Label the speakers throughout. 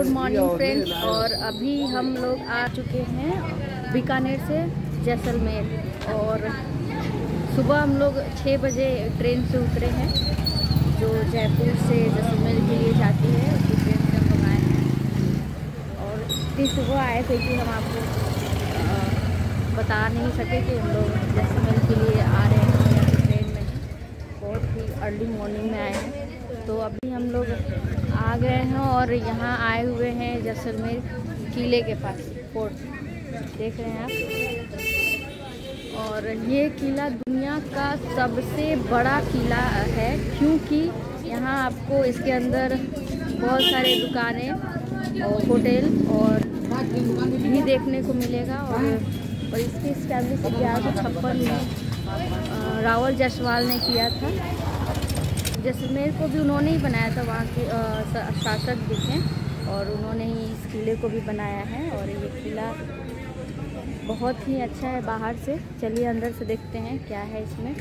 Speaker 1: Good morning friends. और अभी हम लोग आ चुके हैं बीकानेर से जैसलमेर। और सुबह हम लोग 6 बजे ट्रेन से उतरे हैं जो जयपुर से जैसलमेर के लिए जाती है, उसी ट्रेन से हम लोग आए हैं। और इतनी सुबह आए थे कि हम आपको बता नहीं सके कि हम लोग जैसलमेर के लिए आ रहे हैं या फिर ट्रेन में। बहुत ही अर्ली मॉर्निंग में आए हैं। तो अभी हम लोग आ गए हैं और यहाँ आए हुए हैं जैसलमेर किले के पास, फोर्ट देख रहे हैं आप। और ये किला दुनिया का सबसे बड़ा किला है, क्योंकि यहाँ आपको इसके अंदर बहुत सारे दुकानें और होटल और भी देखने को मिलेगा। और इसकी स्टैब्लिश 1156 में रावल जायसवाल ने किया था। जैसलमेर को भी उन्होंने ही बनाया था, वहाँ के शासक भी थे और उन्होंने ही इस किले को भी बनाया है। और ये किला बहुत ही अच्छा है बाहर से। चलिए अंदर से देखते हैं क्या है इसमें।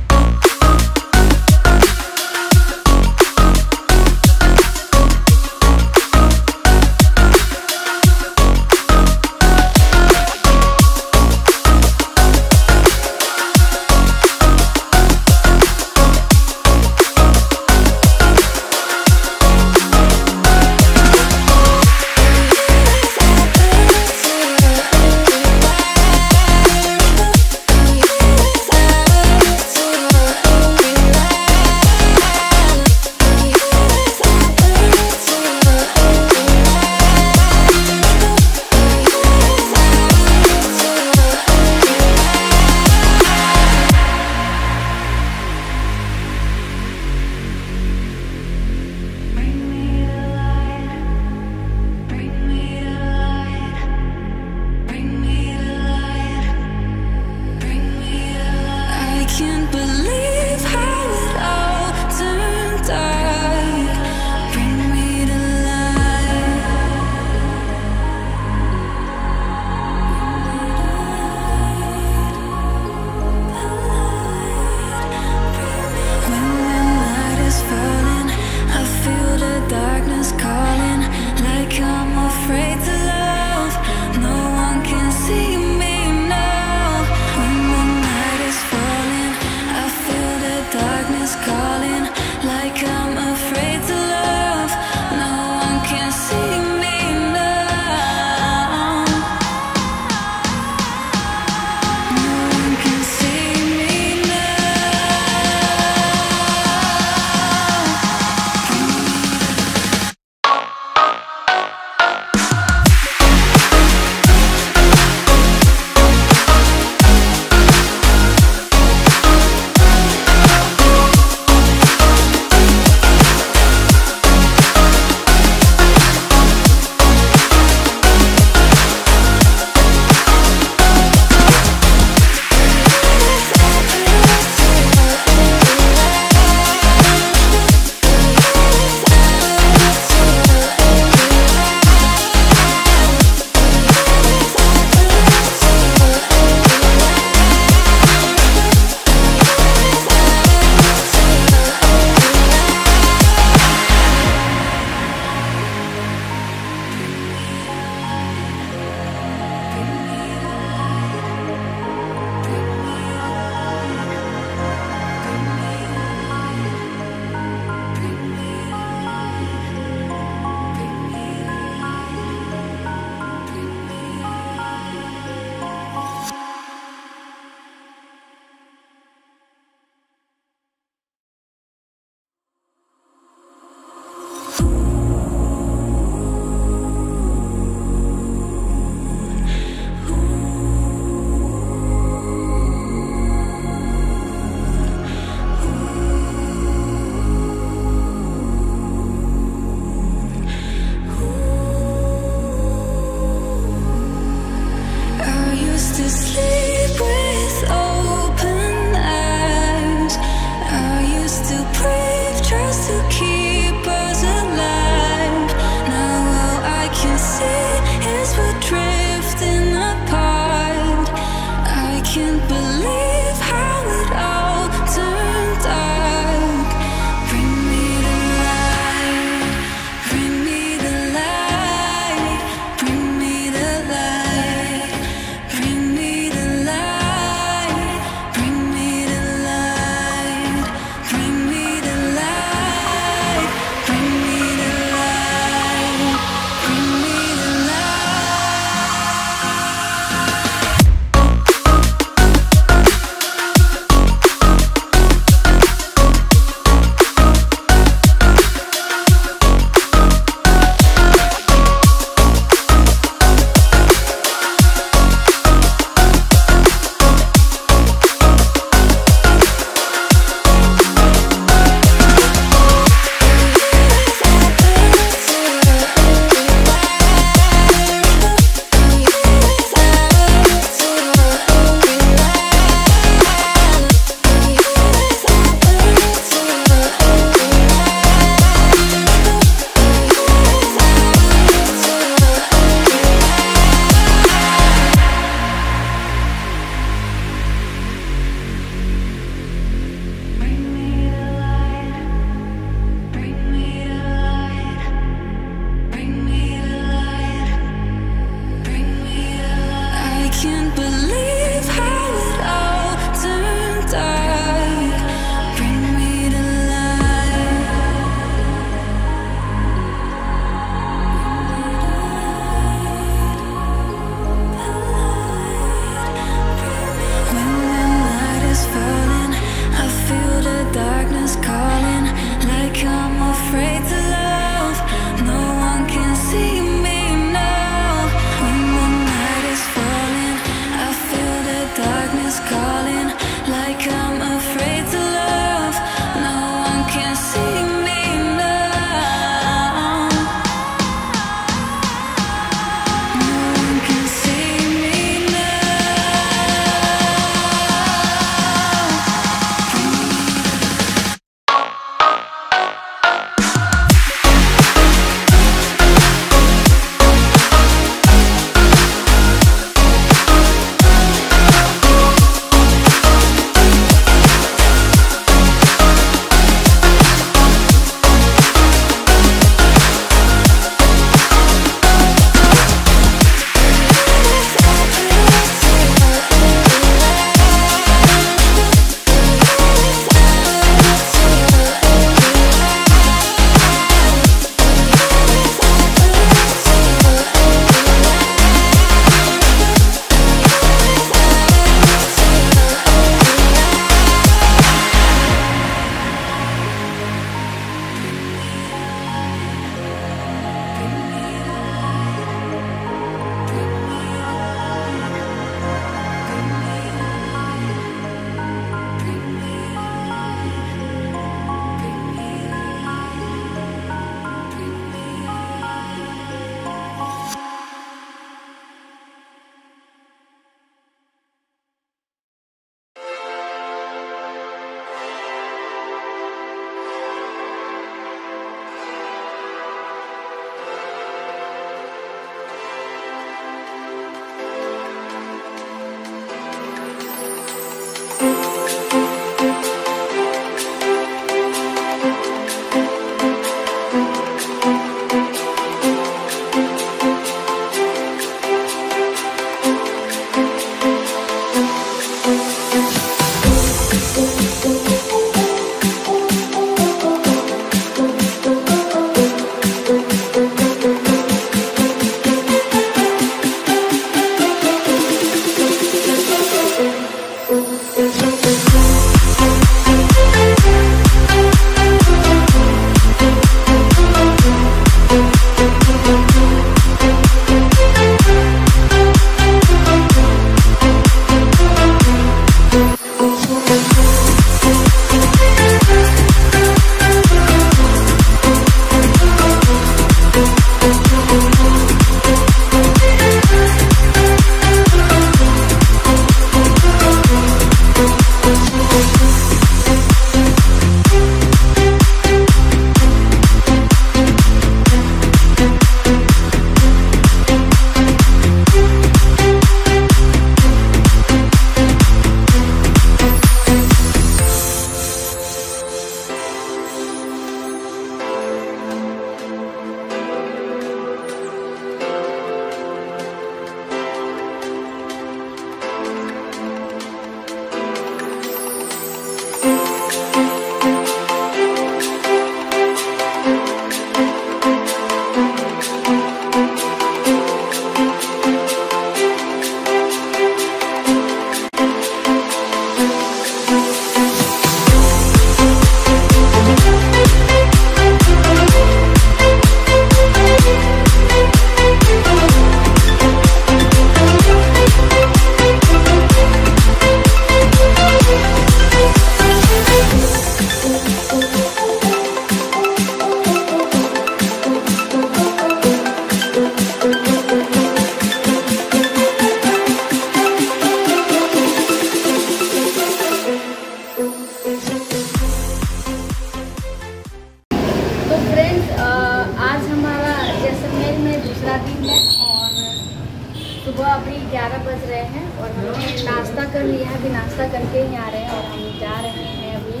Speaker 1: यहाँ भी नाश्ता करके ही आ रहे हैं और हम जा रहे हैं अभी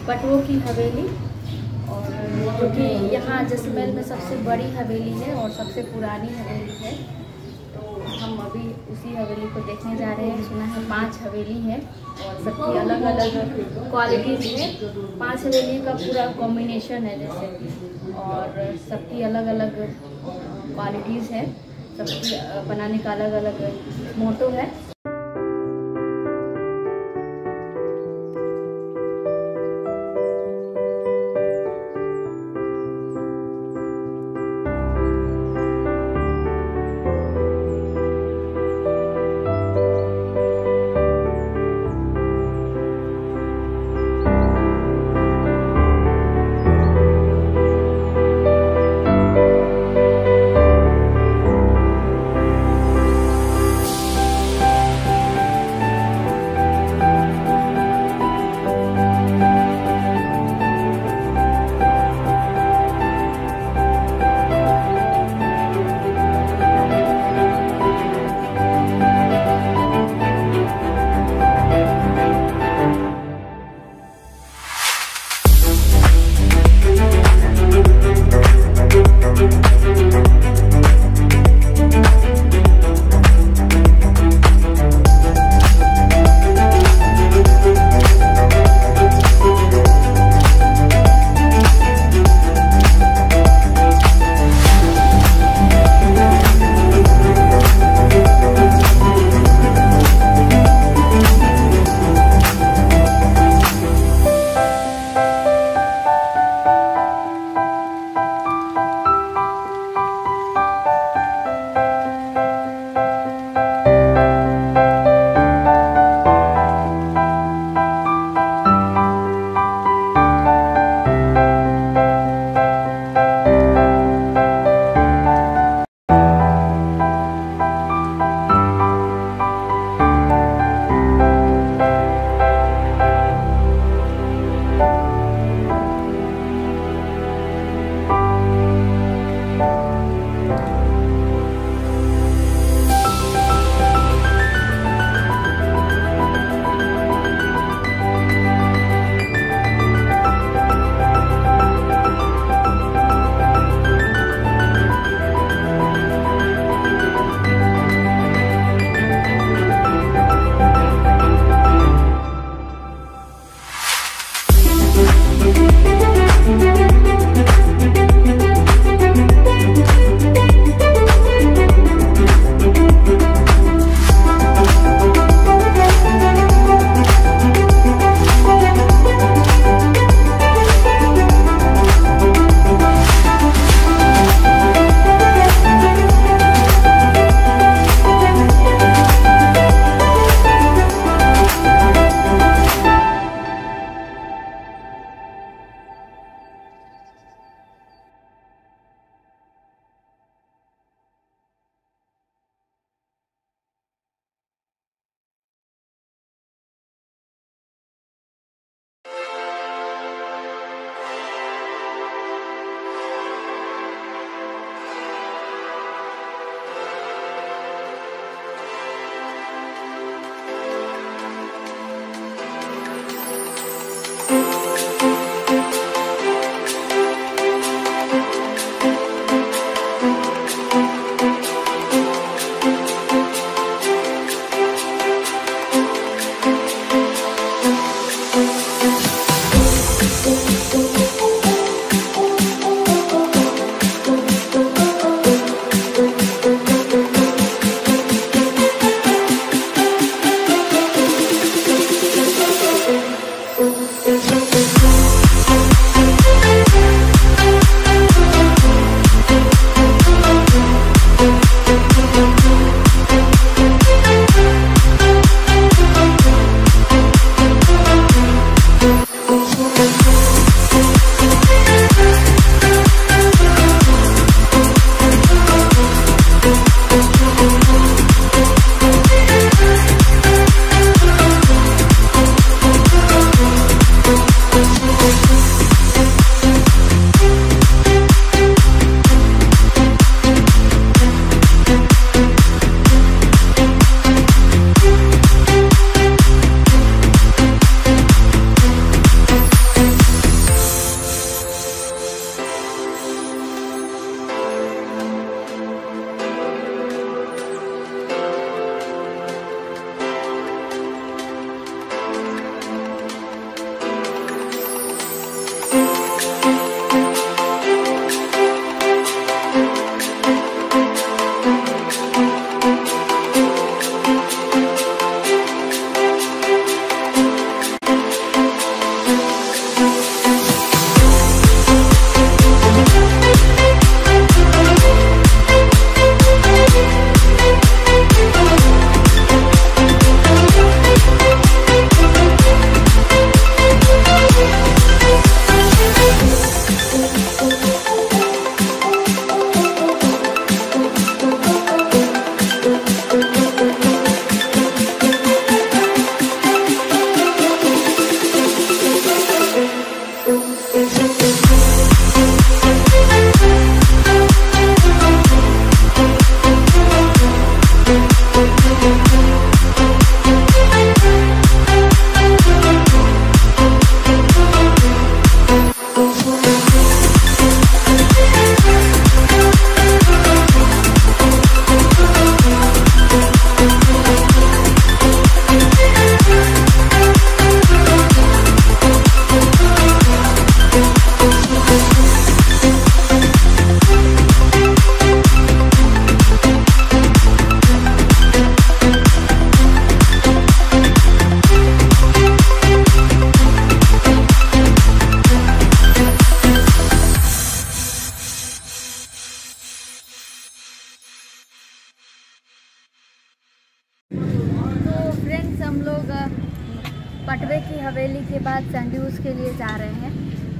Speaker 1: पटवों की हवेली, और जो कि यहाँ जैसलमेर में सबसे बड़ी हवेली है और सबसे पुरानी हवेली है। तो हम अभी उसी हवेली को देखने जा रहे हैं। सुना है 5 हवेली है और सबकी अलग अलग क्वालिटीज़ है। 5 हवेली का पूरा कॉम्बिनेशन है जैसे, और सबकी अलग अलग क्वालिटीज़ है, सबकी बनाने का अलग अलग मोटो है। पटवे की हवेली के बाद सैंडयूज के लिए जा रहे हैं।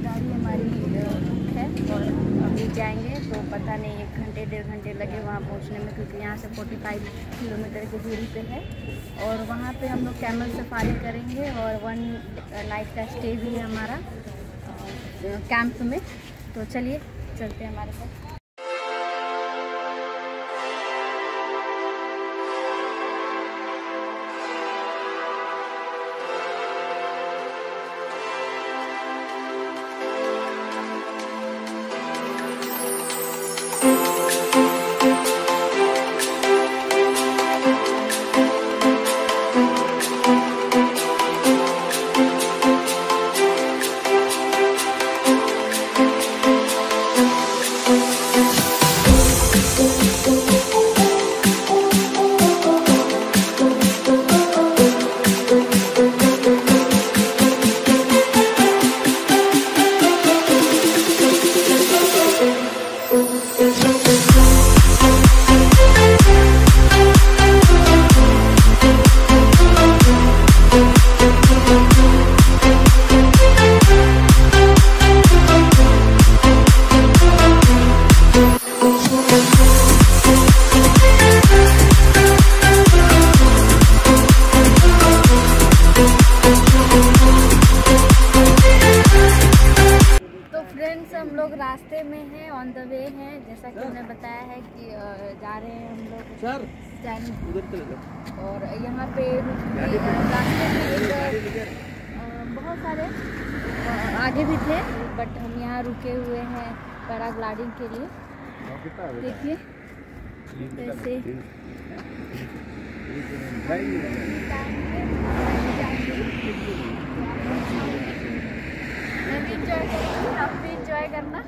Speaker 1: गाड़ी हमारी बुक है और अभी जाएंगे तो पता नहीं 1 घंटे 1.5 घंटे लगे वहाँ पहुँचने में, क्योंकि यहाँ से 45 किलोमीटर की दूरी पे है। और वहाँ पे हम लोग कैमल सफारी करेंगे और 1 नाइट का स्टे भी है हमारा कैंप में। तो चलिए चलते हैं हमारे साथ। हम लोग रास्ते में हैं, ऑन द वे हैं। जैसा कि उन्हें बताया है कि जा रहे हैं हम लोग और यहाँ पे रास्ते में बहुत सारे आगे भी थे, बट हम यहाँ रुके हुए हैं पैराग्लाइडिंग के लिए। देखिए ऐसे मैं भी इंजॉय करूँगी, आप भी इंजॉय करना।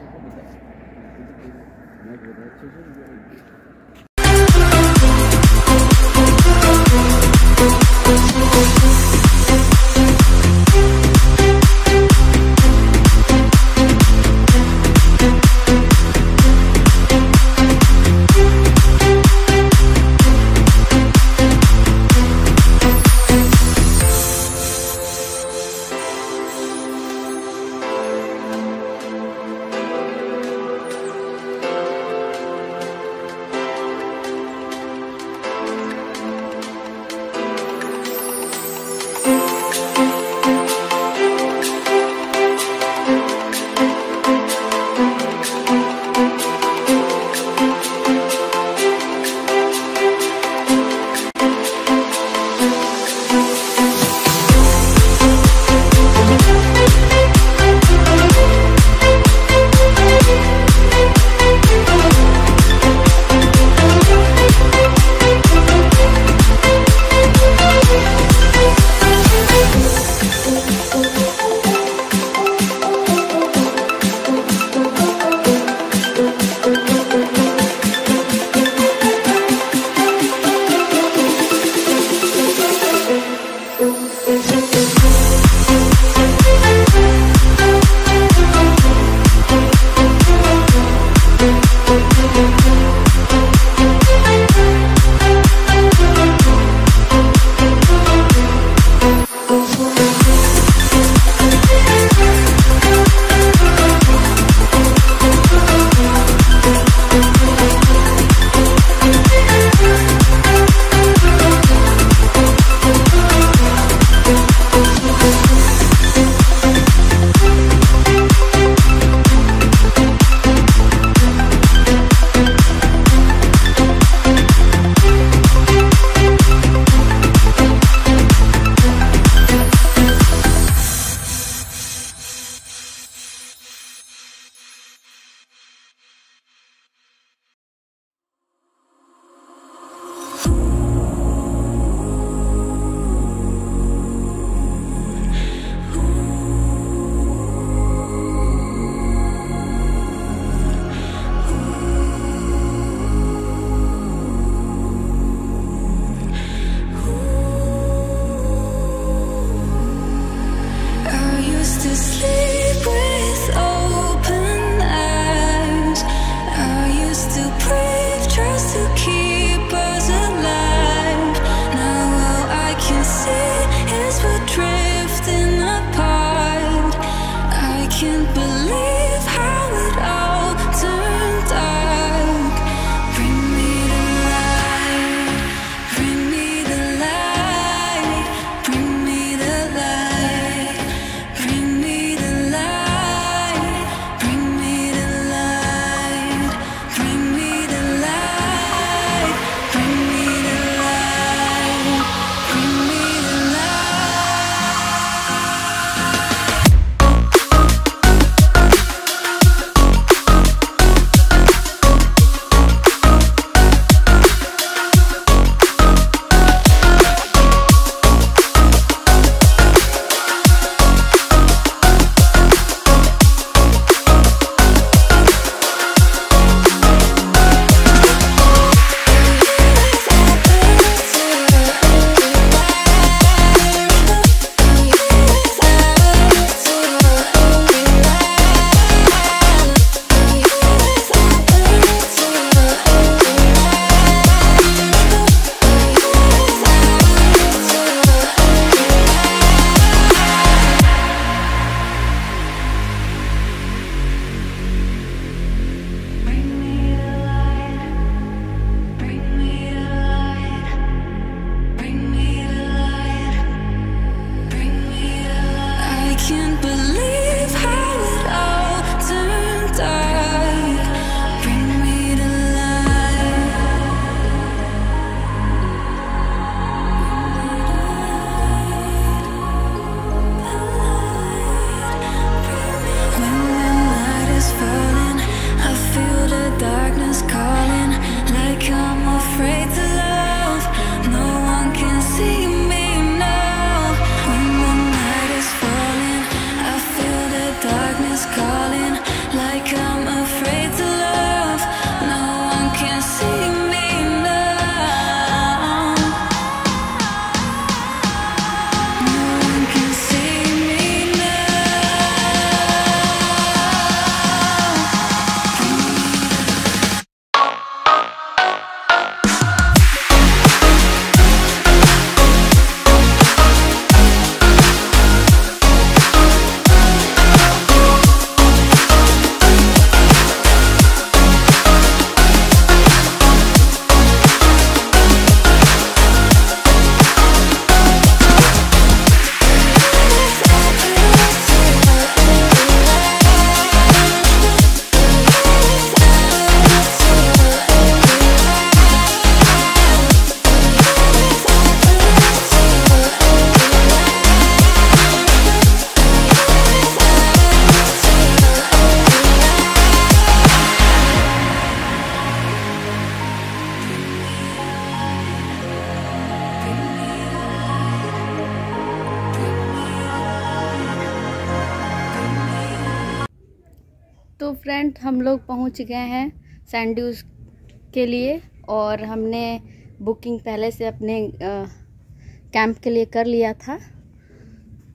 Speaker 1: तो फ्रेंड हम लोग पहुंच गए हैं सैंड ड्यूज के लिए और हमने बुकिंग पहले से अपने कैंप के लिए कर लिया था।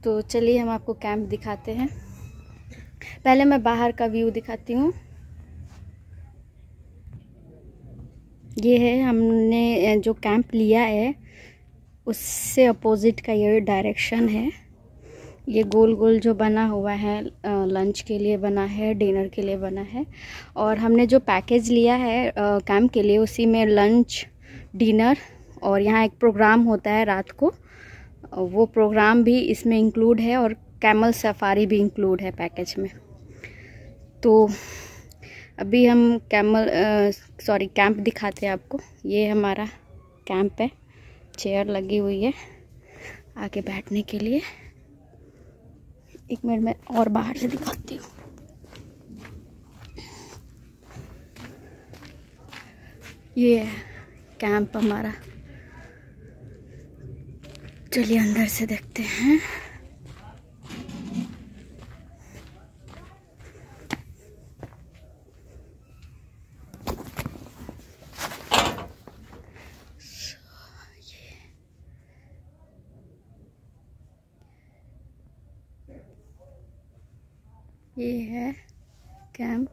Speaker 1: तो चलिए हम आपको कैंप दिखाते हैं। पहले मैं बाहर का व्यू दिखाती हूँ। ये है हमने जो कैंप लिया है उससे अपोजिट का ये डायरेक्शन है। ये गोल गोल जो बना हुआ है लंच के लिए बना है, डिनर के लिए बना है। और हमने जो पैकेज लिया है कैंप के लिए उसी में लंच, डिनर और यहाँ एक प्रोग्राम होता है रात को, वो प्रोग्राम भी इसमें इंक्लूड है और कैमल सफारी भी इंक्लूड है पैकेज में। तो अभी हम कैंप दिखाते हैं आपको। ये हमारा कैंप है, चेयर लगी हुई है आगे बैठने के लिए। एक मिनट में और बाहर से दिखाती हूँ। ये है कैंप हमारा। चलिए अंदर से देखते हैं। ये है कैंप।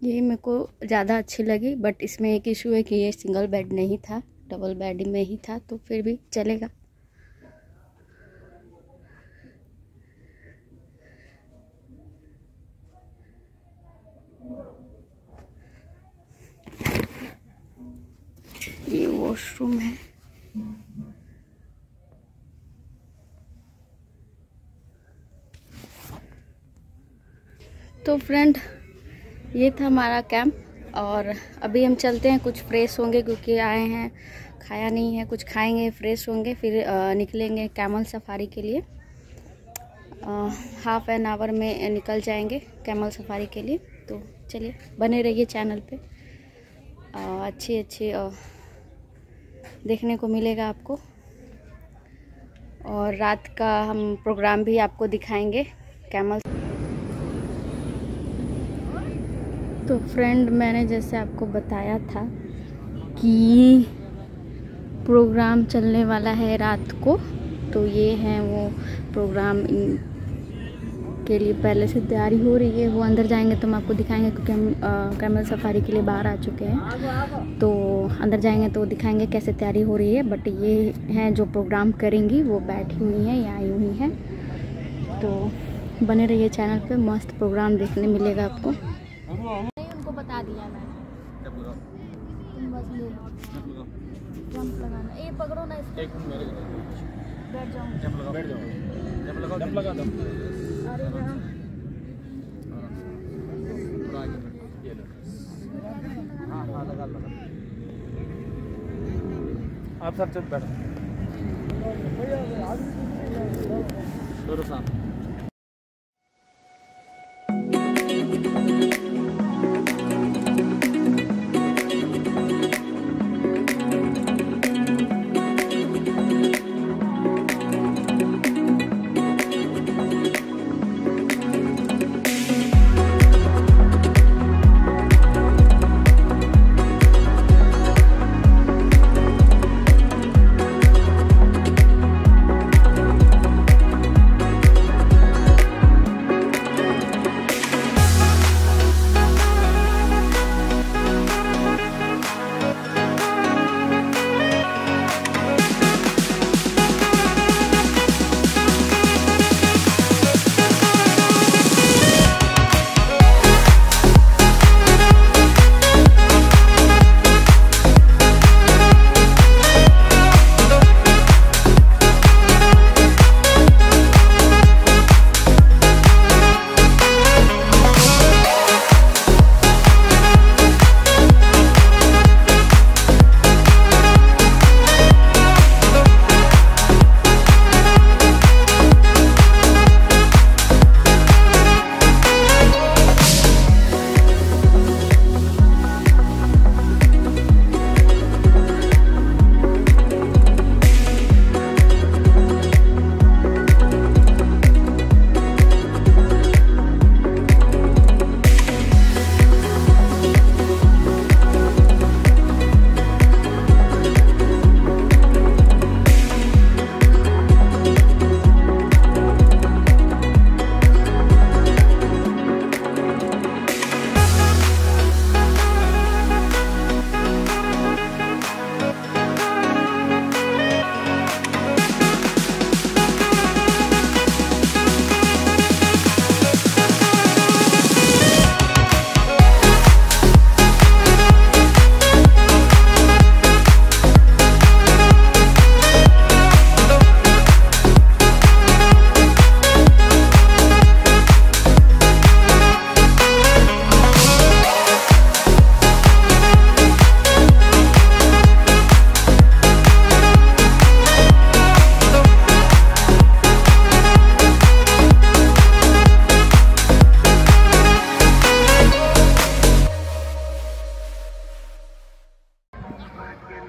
Speaker 1: ये मेरे को ज़्यादा अच्छी लगी, बट इसमें एक इशू है कि ये सिंगल बेड नहीं था, डबल बेड में ही था, तो फिर भी चलेगा। ये वॉशरूम है। तो फ्रेंड ये था हमारा कैंप और अभी हम चलते हैं, कुछ फ्रेश होंगे क्योंकि आए हैं, खाया नहीं है, कुछ खाएंगे, फ्रेश होंगे, फिर निकलेंगे कैमल सफारी के लिए। हाफ एन आवर में निकल जाएंगे कैमल सफारी के लिए। तो चलिए बने रहिए चैनल पे, अच्छी देखने को मिलेगा आपको। और रात का हम प्रोग्राम भी आपको दिखाएंगे कैमल। तो फ्रेंड मैंने जैसे आपको बताया था कि प्रोग्राम चलने वाला है रात को, तो ये है वो प्रोग्राम के लिए पहले से तैयारी हो रही है। वो अंदर जाएंगे तो हम आपको दिखाएंगे क्योंकि हम कैमल सफारी के लिए बाहर आ चुके हैं। तो अंदर जाएंगे तो दिखाएंगे कैसे तैयारी हो रही है। बट ये हैं जो प्रोग्राम करेंगी, वो बैठी हुई हैं या आई हुई हैं। तो बने रहिए चैनल पे, मस्त प्रोग्राम देखने मिलेगा आपको। उनको बता दिया मैंने, तुम बस ले लो, जंप लगाना। ये पकड़ो ना इसको, बैठ जाओ, जंप लगा दो। अरे हाँ लगा। आप सब चल बैठो, दोनों सामने।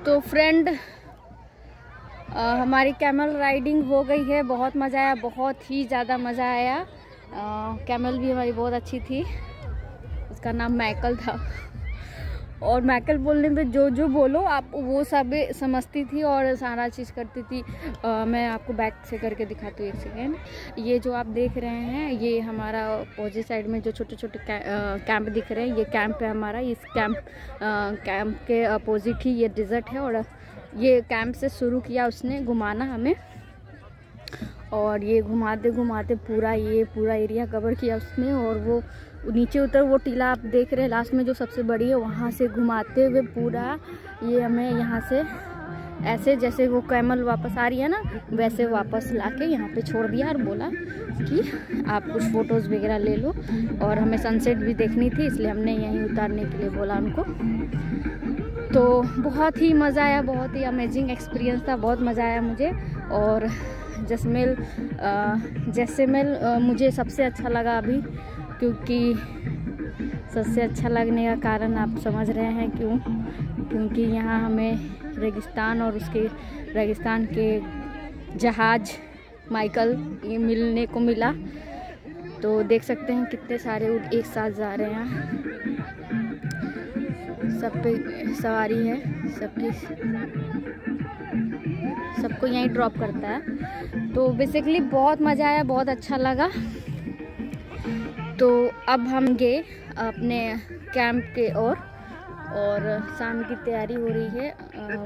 Speaker 1: तो फ्रेंड हमारी कैमल राइडिंग हो गई है। बहुत मज़ा आया, बहुत ही ज़्यादा मज़ा आया। कैमल भी हमारी बहुत अच्छी थी, उसका नाम मैकल था। और मैकल बोलने पे जो बोलो आप वो सब समझती थी और सारा चीज़ करती थी। मैं आपको बैक से करके दिखाती हूँ, एक सेकेंड। ये जो आप देख रहे हैं ये हमारा अपोजिट साइड में जो छोटे छोटे कैंप दिख रहे हैं, ये कैंप है हमारा। इस कैंप के अपोजिट ही ये डिज़र्ट है। और ये कैंप से शुरू किया उसने घुमाना हमें, और ये घुमाते घुमाते पूरा एरिया कवर किया उसने। और वो नीचे उतर वो टीला आप देख रहे हैं लास्ट में जो सबसे बड़ी है, वहाँ से घुमाते हुए पूरा ये हमें यहाँ से ऐसे जैसे वो कैमल वापस आ रही है ना, वैसे वापस लाके यहाँ पे छोड़ दिया और बोला कि आप कुछ फ़ोटोज़ वगैरह ले लो। और हमें सनसेट भी देखनी थी, इसलिए हमने यहीं उतारने के लिए बोला उनको। तो बहुत ही मज़ा आया, बहुत ही अमेजिंग एक्सपीरियंस था, बहुत मज़ा आया मुझे। और जैसलमेर मुझे सबसे अच्छा लगा अभी, क्योंकि सबसे अच्छा लगने का कारण आप समझ रहे हैं क्यों। क्योंकि यहाँ हमें रेगिस्तान और उसके रेगिस्तान के जहाज़ माइकल ये मिलने को मिला। तो देख सकते हैं कितने सारे ऊँट एक साथ जा रहे हैं, सब पे सवारी है, सबको यहीं ड्रॉप करता है। तो बेसिकली बहुत मज़ा आया, बहुत अच्छा लगा। तो अब हम गए अपने कैंप के और शाम की तैयारी हो रही है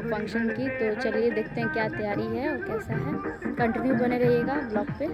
Speaker 1: फंक्शन की। तो चलिए देखते हैं क्या तैयारी है और कैसा है। कंटिन्यू बने रहिएगा ब्लॉग पे।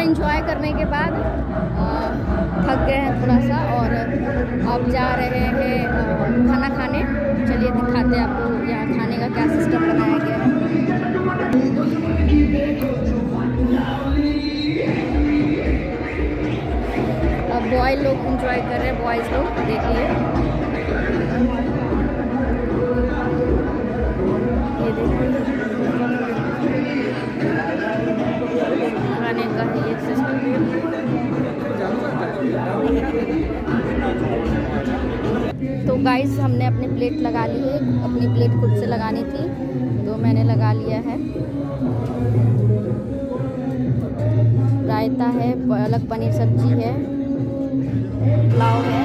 Speaker 1: एंजॉय करने के बाद थक गए हैं थोड़ा सा और अब जा रहे हैं खाना खाने। चलिए दिखाते हैं आपको यहाँ खाने का क्या सिस्टम बनाया गया है। अब बॉय लोग एंजॉय कर रहे हैं, बॉयज़ लोग देखिए, ये देखिए खाने का ये सिस्टम। तो गाइस हमने अपनी प्लेट लगा ली है, अपनी प्लेट खुद से लगानी थी तो मैंने लगा लिया है। रायता है, पालक पनीर सब्जी है, पुलाव है।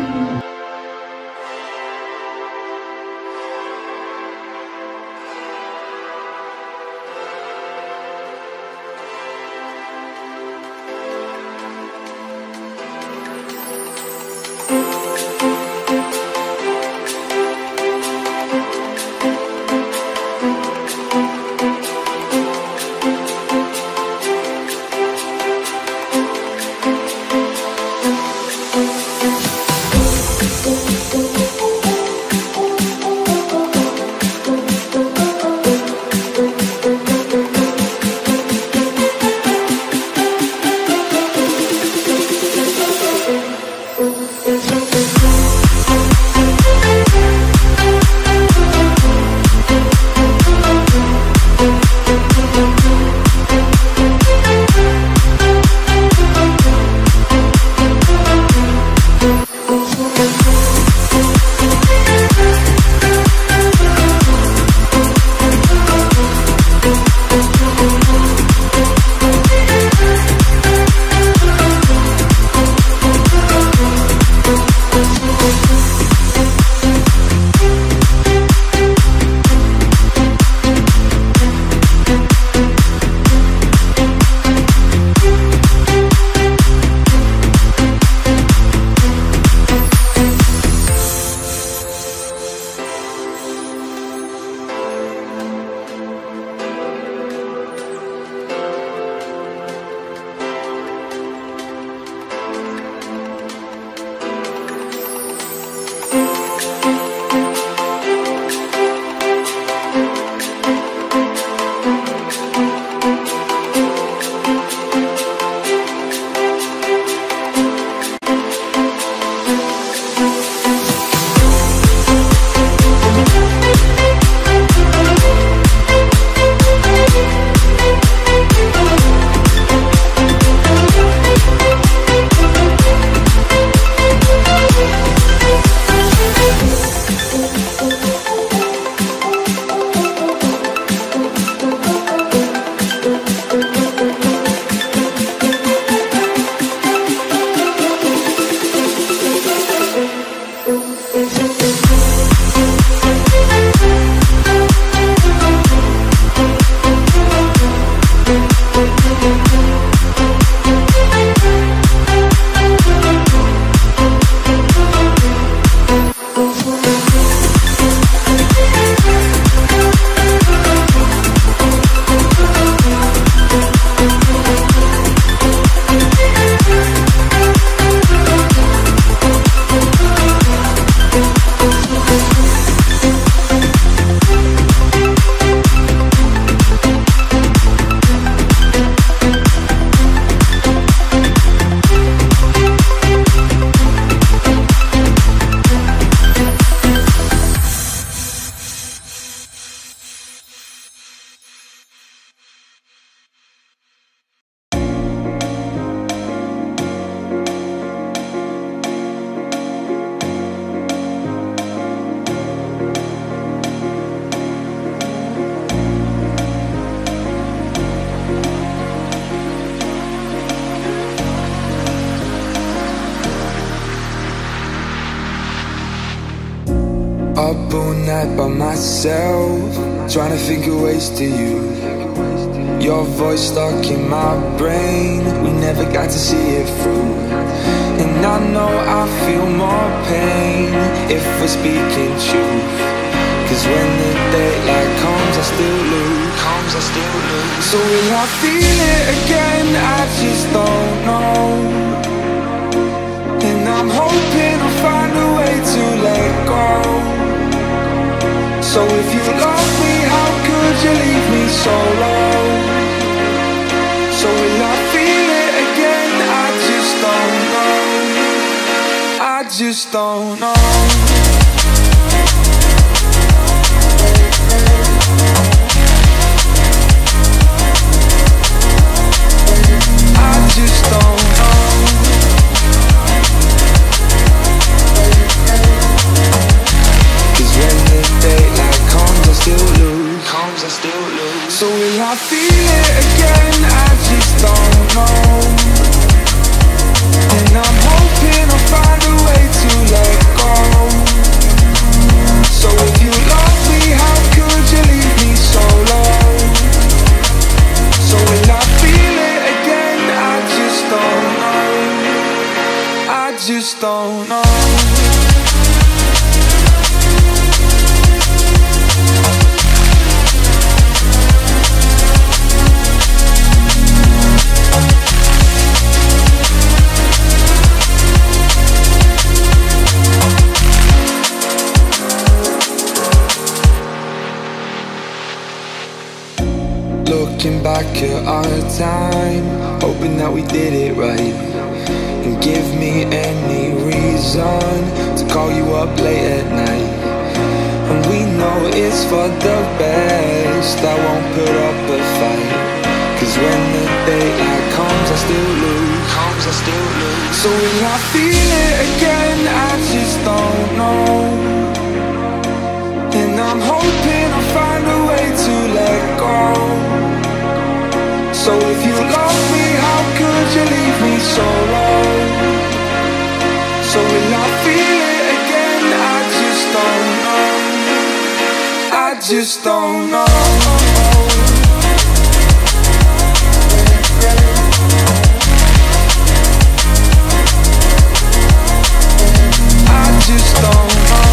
Speaker 2: Up all night by myself, trying to think of ways to you. Your voice stuck in my brain, we never got to see it through. And I know I feel more pain if we're speaking truth. Cause when the daylight comes I still lose, So will I feel it again? I just don't know. And I'm hoping I'll find a way to let go. So if you love me, how could you leave me so low? So will I feel it again? I just don't know. I just don't know. I just don't know. Cause when the daylight comes I still lose, So will I feel it again? I just don't know. And I'm hoping I'll find a way to let go. So if you love me, how could you leave me so low? So will I feel it again? I just don't know. I just don't know. Looking back at our time, hoping that we did it right. And give me any reason to call you up late at night. And we know it's for the best, I won't put up a fight. Cause when the daylight comes, I still lose. So will I feel it again? I just don't know. And I'm hoping I'll find a way to let go. So if you love me, how could you leave me so low? So will I feel it again? I just don't know. I just don't know. I just don't know.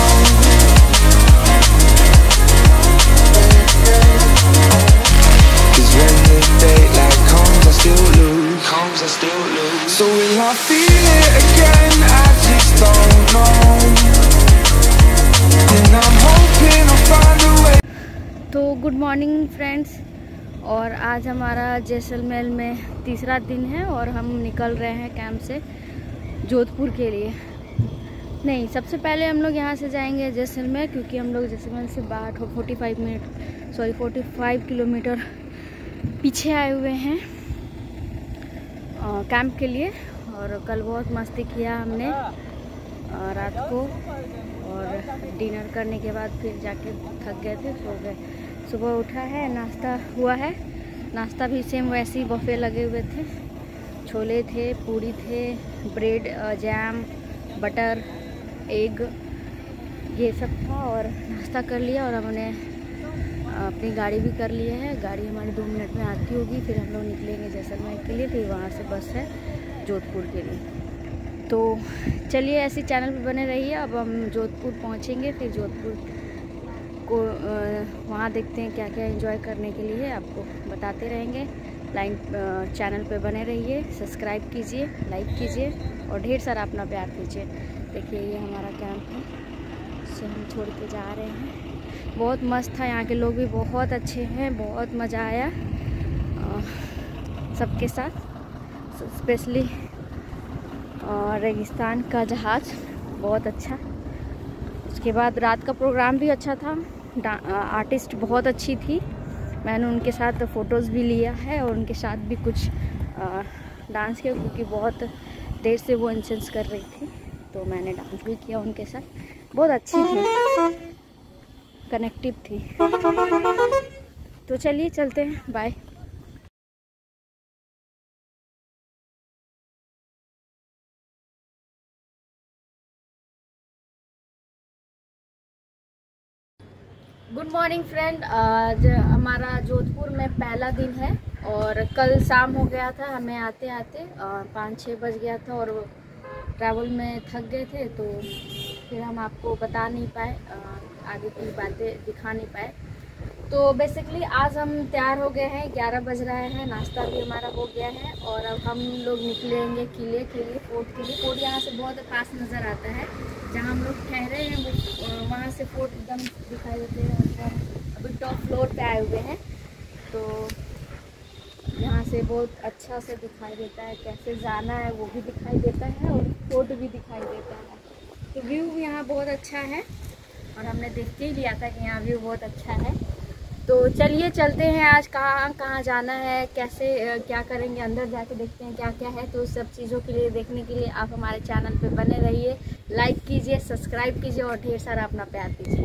Speaker 2: Cause when the daylight comes, I still lose. So will I feel it again? I just don't know. And I'm hoping I'll find a way.
Speaker 1: तो good morning friends, और आज हमारा जैसलमेर में तीसरा दिन है और हम निकल रहे हैं कैंप से जोधपुर के लिए। नहीं, सबसे पहले हम लोग यहाँ से जाएंगे जैसलमेर, क्योंकि हम लोग जैसलमेर से 45 किलोमीटर पीछे आए हुए हैं कैंप के लिए। और कल बहुत मस्ती किया हमने रात को, और डिनर करने के बाद फिर जाके थक गए थे, सो गए। सुबह उठा है, नाश्ता हुआ है। नाश्ता भी सेम वैसे ही बफे लगे हुए थे, छोले थे, पूरी थे, ब्रेड, जैम, बटर, एग, ये सब था। और नाश्ता कर लिया और हमने अपनी गाड़ी भी कर ली है। गाड़ी हमारी 2 मिनट में आती होगी, फिर हम लोग निकलेंगे जैसलमेर के लिए। फिर वहाँ से बस है जोधपुर के लिए। तो चलिए, ऐसे चैनल पे बने रहिए। अब हम जोधपुर पहुँचेंगे, फिर जोधपुर को वहाँ देखते हैं क्या क्या एंजॉय करने के लिए, आपको बताते रहेंगे। चैनल पे बने रहिए, सब्सक्राइब कीजिए, लाइक कीजिए और ढेर सारा अपना प्यार कीजिए। देखिए, ये हमारा कैंप है, इसे हम छोड़ के जा रहे हैं। बहुत मस्त था, यहाँ के लोग भी बहुत अच्छे हैं, बहुत मज़ा आया सबके साथ। स्पेशली रेगिस्तान का जहाज़ बहुत अच्छा। उसके बाद रात का प्रोग्राम भी अच्छा था, आर्टिस्ट बहुत अच्छी थी। मैंने उनके साथ फ़ोटोज़ भी लिया है और उनके साथ भी कुछ डांस किया, क्योंकि बहुत देर से वो इंसेंस कर रही थी, तो मैंने डांस भी किया उनके साथ। बहुत अच्छी थी, कनेक्टिव थी। तो चलिए चलते हैं, बाय। गुड मॉर्निंग फ्रेंड, आज हमारा जोधपुर में पहला दिन है और कल शाम हो गया था हमें आते आते, 5-6 बज गया था और ट्रैवल में थक गए थे, तो फिर हम आपको बता नहीं पाए, आगे की बातें दिखा नहीं पाए। तो बेसिकली आज हम तैयार हो गए हैं, 11 बज रहे हैं, नाश्ता भी हमारा हो गया है और अब हम लोग निकलेंगे किले के लिए, फोर्ट के लिए। फोर्ट यहाँ से बहुत पास नज़र आता है, जहाँ हम लोग ठहरे हैं वो वहाँ से फोर्ट एकदम दिखाई देते हैं। अभी टॉप फ्लोर पे आए हुए हैं, तो यहाँ से बहुत अच्छा से दिखाई देता है, कैसे जाना है वो भी दिखाई देता है और फोर्ट भी दिखाई देता है। तो व्यू भी यहाँ बहुत अच्छा है और हमने देख के ही लिया था कि यहाँ व्यू बहुत अच्छा है। तो चलिए चलते हैं, आज कहाँ कहाँ जाना है, कैसे क्या करेंगे, अंदर जाके देखते हैं क्या क्या है। तो सब चीज़ों के लिए देखने के लिए आप हमारे चैनल पे बने रहिए, लाइक कीजिए, सब्सक्राइब कीजिए और ढेर सारा अपना प्यार दीजिए।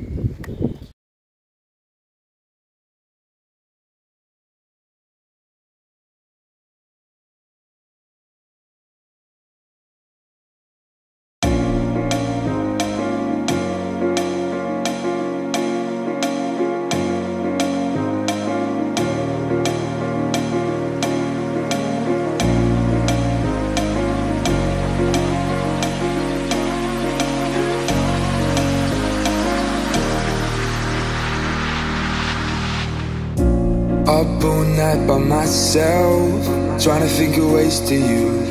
Speaker 2: night by myself, trying to think of ways to use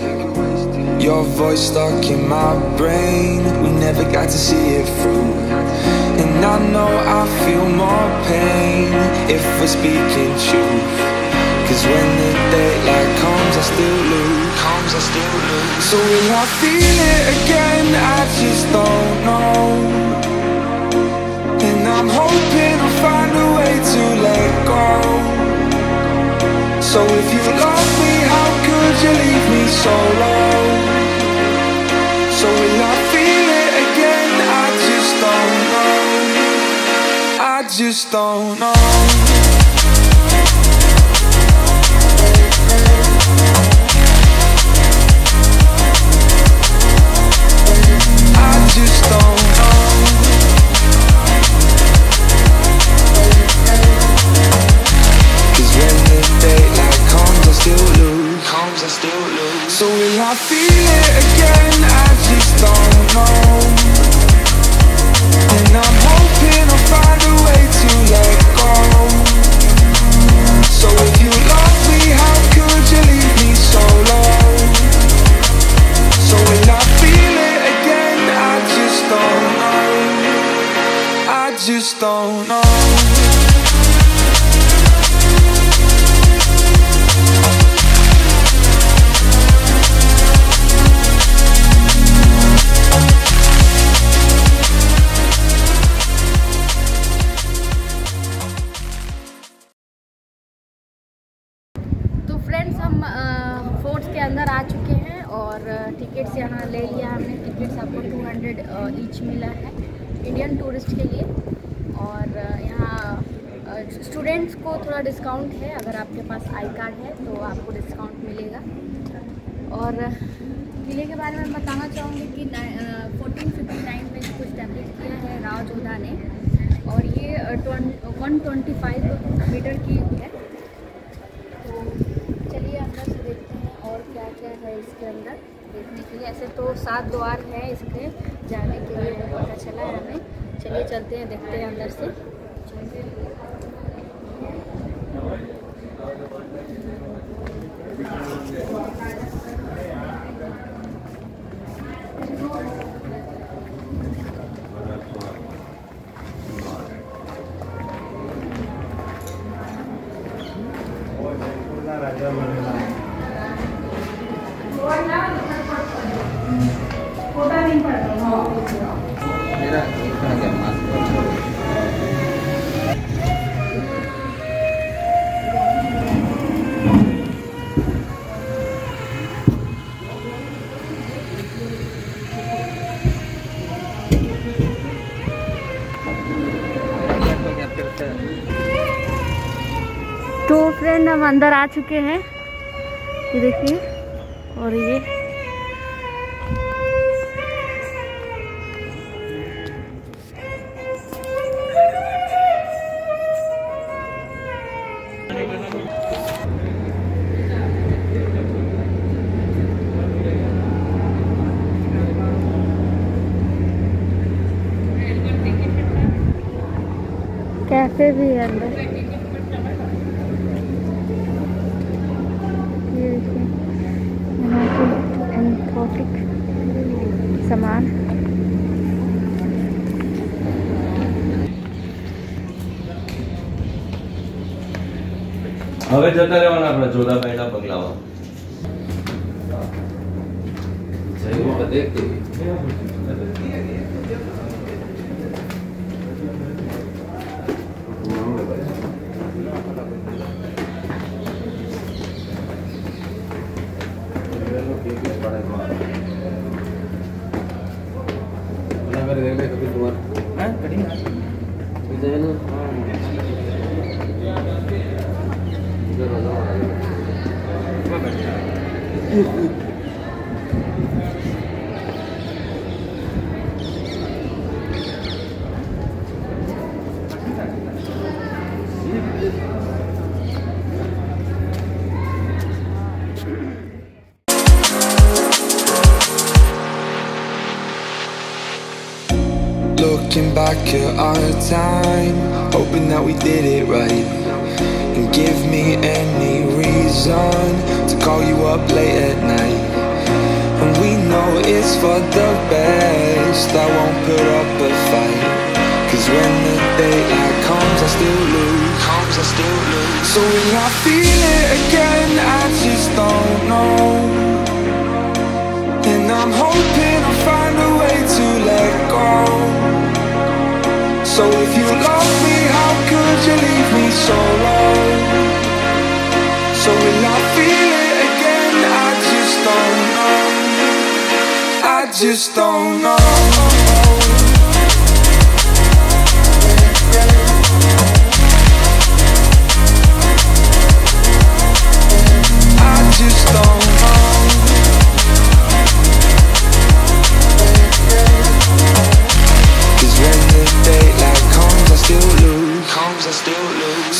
Speaker 2: your voice stuck in my brain. We never got to see it through. And I know I feel more pain if we're speaking truth. Cause when the daylight comes, I still lose. So will I feel it again? I just don't know. And I'm hoping I'll find a way to let go. So if you love me, how could you leave me so low? So will I feel it again? I just don't know. I just don't know. I just don't know. Cause when the daylight comes, I still lose. So will I feel it again? I just don't know. And I'm hoping I'll find a way to let go. So if you love me, how could you leave me so low? So will I feel it again? I just don't know. I just don't know.
Speaker 1: Friends, हम forts के अंदर आ चुके हैं और tickets यहाँ ले लिया हमने। टिकट्स आपको 200 ईच मिला है इंडियन टूरिस्ट के लिए। और यहाँ स्टूडेंट्स को थोड़ा डिस्काउंट है, अगर आपके पास आई कार्ड है तो आपको डिस्काउंट मिलेगा। और किले के बारे में बताना चाहूँगी कि 1459 में इसको इस्टेब्लिश किया है रावजोधा ने, और ये 125 मीटर की है। चलिए अंदर से देखते हैं और क्या क्या है इसके अंदर देखने के लिए। ऐसे तो 7 द्वार है इसके जाने के लिए, वो पता चला है हमें। चलिए चलते हैं, देखते हैं अंदर से। तो फ्रेंड, हम अंदर आ चुके हैं, ये देखिए। और ये कैफे भी है अंदर। ये देखिए यहाँ के एंथोटिक सामान।
Speaker 3: હવે જતા રહેવાના આપણે જોધા પહેલા પગલાવા જઈ દેખતી
Speaker 2: Looking back at our time, hoping that we did it right. and give me any reason to call you up late at night. And we know it's for the best, I won't put up a fight. Cause when the daylight comes, I still lose. So will I feel it again? I just don't know. And I'm hoping I'll find a way to let go. So if you love me, how could you leave me so low? So will I feel it again? I just don't know. I just don't know. I just don't know. Cause when the daylight comes, I still lose.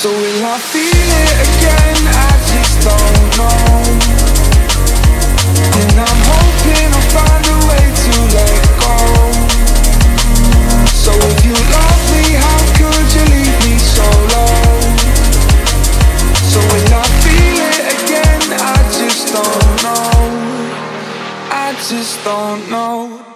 Speaker 2: So will I feel it again? I just don't know. And I'm hoping I'll find a way to let go. So if you love me, how could you leave me so low? So will I feel it again? I just don't know. I just don't know.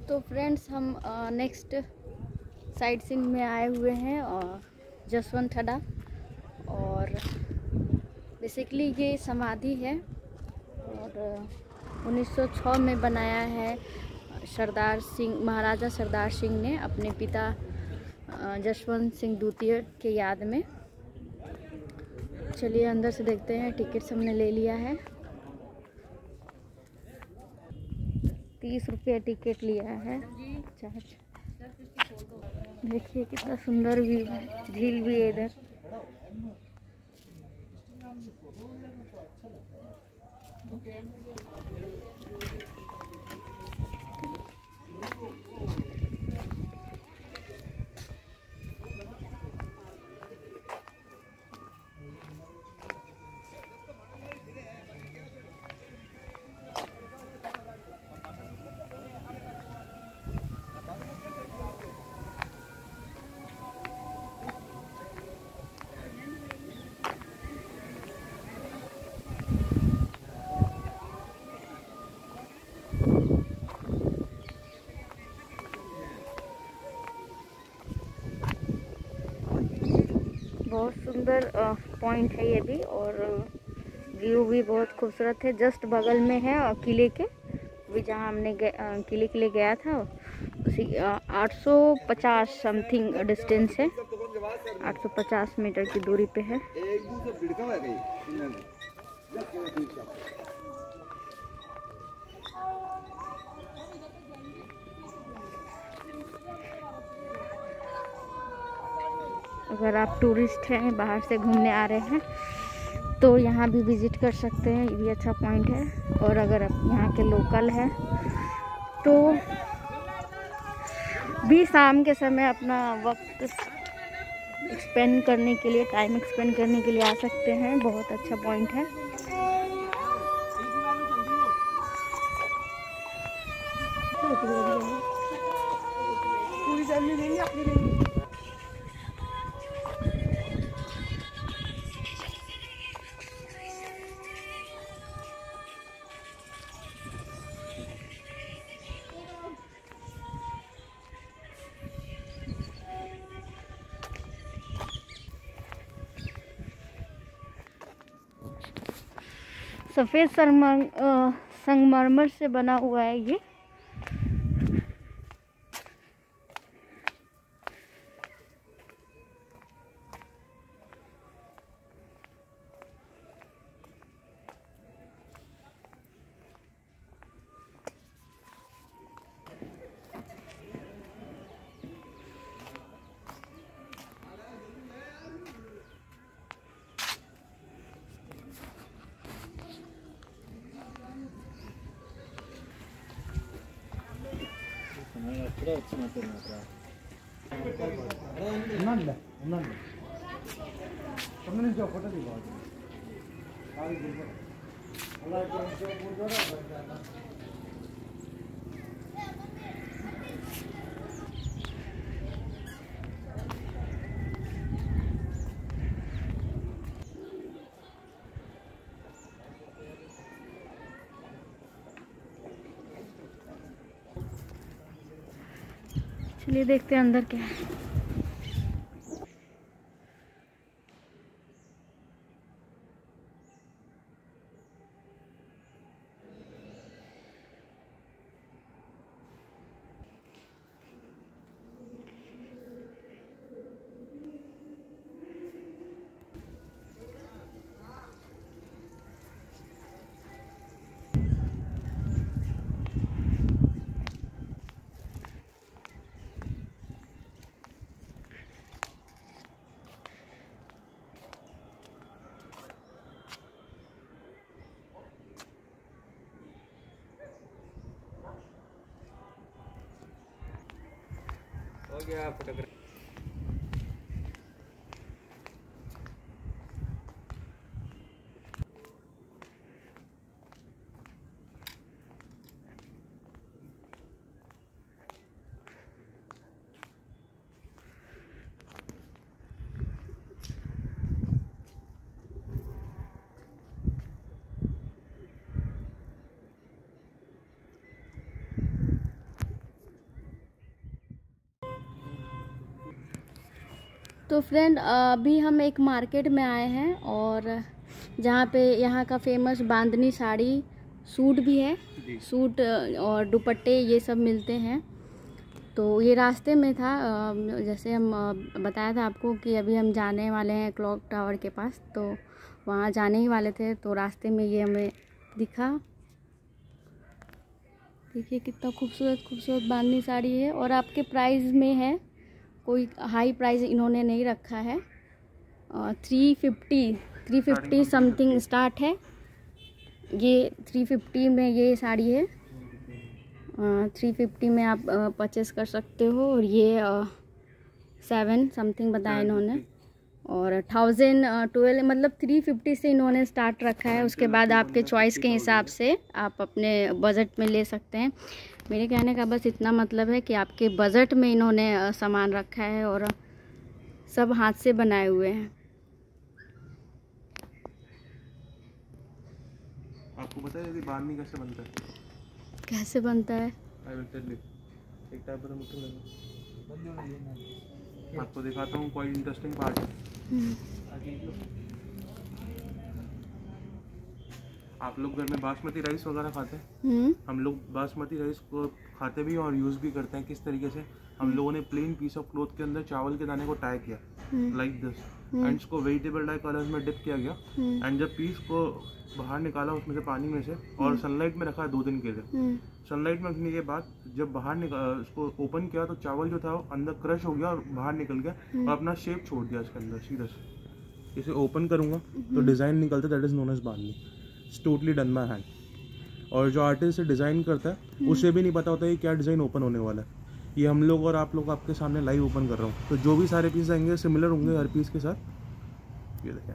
Speaker 1: तो friends हम next sight seeing में आए हुए हैं और जसवंत ठाडा। और basically ये समाधि है और 1906 में बनाया है सरदार सिंह, महाराजा सरदार सिंह ने अपने पिता जसवंत सिंह द्वितीय के याद में। चलिए अंदर से देखते हैं। टिकट्स हमने ले लिया है, 30 रुपये टिकट लिया है चार्ज। देखिए कितना सुंदर व्यू है, झील भी है इधर। बहुत सुंदर पॉइंट है ये भी और व्यू भी बहुत खूबसूरत है। जस्ट बगल में है किले के, भी जहाँ हमने किले के लिए गया था उसी 850 समथिंग डिस्टेंस है, 850 मीटर की दूरी पे है। अगर आप टूरिस्ट हैं, बाहर से घूमने आ रहे हैं तो यहाँ भी विज़िट कर सकते हैं, ये भी अच्छा पॉइंट है। और अगर आप यहाँ के लोकल हैं तो भी शाम के समय अपना वक्त स्पेंड करने के लिए, टाइम स्पेंड करने के लिए आ सकते हैं। बहुत अच्छा पॉइंट है। पूरी फैमिली लेंगे अपनी लेंगे। सफ़ेद संगमरमर से बना हुआ है ये। चलिए देखते हैं अंदर क्या है।
Speaker 3: हो गया फोटोग्राफ।
Speaker 1: तो फ्रेंड अभी हम एक मार्केट में आए हैं और जहाँ पे यहाँ का फेमस बांधनी साड़ी सूट भी है, सूट और दुपट्टे ये सब मिलते हैं। तो ये रास्ते में था, जैसे हम बताया था आपको कि अभी हम जाने वाले हैं क्लॉक टावर के पास, तो वहाँ जाने ही वाले थे, तो रास्ते में ये हमें दिखा। देखिए कितना खूबसूरत खूबसूरत बांधनी साड़ी है और आपके प्राइस में है, कोई हाई प्राइस इन्होंने नहीं रखा है। 350 समथिंग स्टार्ट है, ये 350 में ये साड़ी है। 350 में आप परचेस कर सकते हो और ये 7 समथिंग बताया इन्होंने और 1012 मतलब 350 से इन्होंने स्टार्ट रखा है। उसके बाद आपके चॉइस के हिसाब से आप अपने बजट में ले सकते हैं। मेरे कहने का बस इतना मतलब है कि आपके बजट में इन्होंने सामान रखा है और सब हाथ से बनाए हुए हैं।
Speaker 4: आपको पता है बांधनी कैसे बनता है?
Speaker 1: कैसे बनता है?
Speaker 4: एक टाइप का आपको दिखाता हूँ, कोई इंटरेस्टिंग पार्ट है। आप लोग घर में बासमती राइस वगैरह खाते हैं? हम लोग बासमती राइस को खाते भी और यूज़ भी करते हैं। किस तरीके से? हम लोगों ने प्लेन पीस ऑफ क्लॉथ के अंदर चावल के दाने को टाई किया लाइक दिस एंड इसको वेजिटेबल डाई कलर्स में डिप किया गया एंड जब पीस को बाहर निकाला उसमें से पानी में से और सनलाइट में रखा 2 दिन के लिए। सनलाइट में रखने के बाद जब बाहर उसको ओपन किया तो चावल जो था वो अंदर क्रश हो गया और बाहर निकल गया और अपना शेप छोड़ दिया इसके अंदर सीधा से। इसे ओपन करूँगा तो डिज़ाइन निकलता है, that is known as Bandhani. It's totally done by hand. और जो आर्टिस्ट डिज़ाइन करता है उसे भी नहीं पता होता है क्या डिज़ाइन ओपन होने वाला है। ये हम लोग और आप लोग आपके सामने लाइव ओपन कर रहा हूँ, तो जो भी सारे पीस आएंगे सिमिलर होंगे हर पीस के साथ। ये देखें,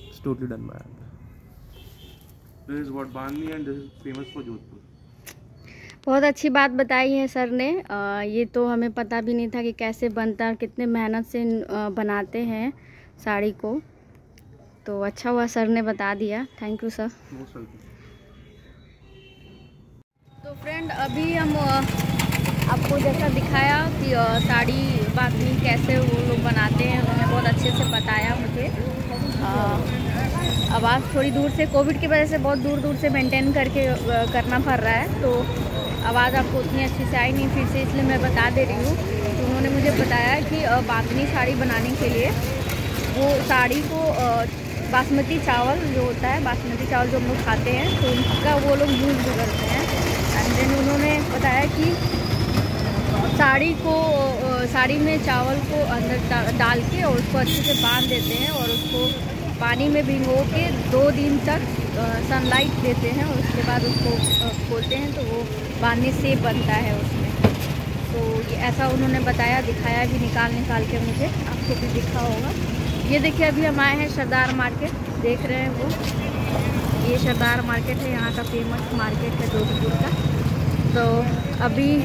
Speaker 4: it's totally done by hand. This is what bandhani and this is famous for Jodhpur.
Speaker 1: बहुत अच्छी बात बताई है सर ने। ये तो हमें पता भी नहीं था कि कैसे बनता है, कितने मेहनत से बनाते हैं साड़ी को। तो अच्छा हुआ सर ने बता दिया, थैंक यू सर। तो फ्रेंड अभी हम आपको जैसा दिखाया कि साड़ी बांधनी कैसे वो लोग बनाते हैं, उन्होंने बहुत अच्छे से बताया मुझे। आवाज़ थोड़ी दूर से, कोविड की वजह से बहुत दूर दूर से मेंटेन करके करना पड़ रहा है, तो आवाज़ आपको उतनी अच्छी से आई नहीं फिर से, इसलिए मैं बता दे रही हूँ। तो उन्होंने मुझे बताया कि बांधनी साड़ी बनाने के लिए वो साड़ी को बासमती चावल जो होता है, बासमती चावल जो हम लोग खाते हैं, तो उनका वो लोग यूज़ भी करते हैं। एंड देन उन्होंने बताया कि साड़ी में चावल को अंदर डाल के और उसको अच्छे से बांध देते हैं और उसको पानी में भिगो के 2 दिन तक सनलाइट देते हैं और उसके बाद उसको खोलते हैं तो वो बांधनी सेप बनता है उसमें। तो ये ऐसा उन्होंने बताया, दिखाया भी निकाल के मुझे, आपको भी दिखा होगा। ये देखिए अभी हम आए हैं सरदार मार्केट, देख रहे हैं वो, ये सरदार मार्केट है, यहाँ का फेमस मार्केट है जोधपुर का। तो अभी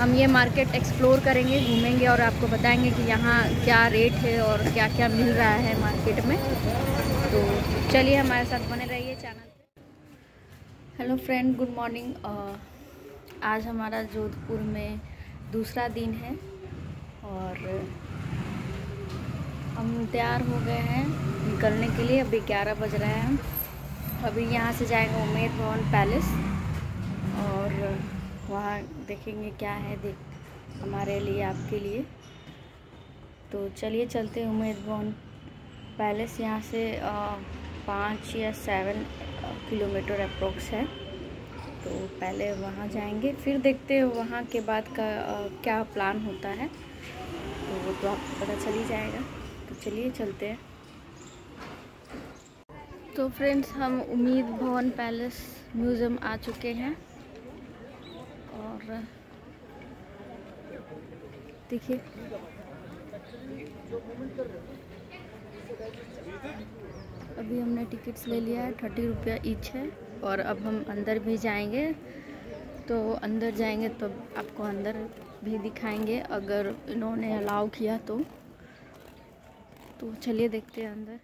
Speaker 1: हम ये मार्केट एक्सप्लोर करेंगे, घूमेंगे और आपको बताएंगे कि यहाँ क्या रेट है और क्या क्या मिल रहा है मार्केट में। तो चलिए हमारे साथ बने रहिए चैनल पे। Hello friend, good morning. आज हमारा जोधपुर में दूसरा दिन है और हम तैयार हो गए हैं निकलने के लिए। अभी 11 बज रहे हैं। अभी यहाँ से जाएंगे उम्मेद भवन पैलेस और वहाँ देखेंगे क्या है हमारे लिए, आपके लिए। तो चलिए चलते हैं उम्मेद भवन पैलेस। यहाँ से 5 या 7 किलोमीटर अप्रोक्स है। तो पहले वहाँ जाएंगे, फिर देखते हैं वहाँ के बाद का क्या प्लान होता है, तो वो तो आपको पता चल ही जाएगा। तो चलिए चलते हैं। तो फ्रेंड्स हम उम्मेद भवन पैलेस म्यूज़ियम आ चुके हैं और देखिए अभी हमने टिकट्स ले लिया है, 30 रुपया ईच है। और अब हम अंदर भी जाएंगे, तो अंदर जाएंगे तो आपको अंदर भी दिखाएंगे अगर इन्होंने अलाउ किया तो चलिए देखते हैं अंदर।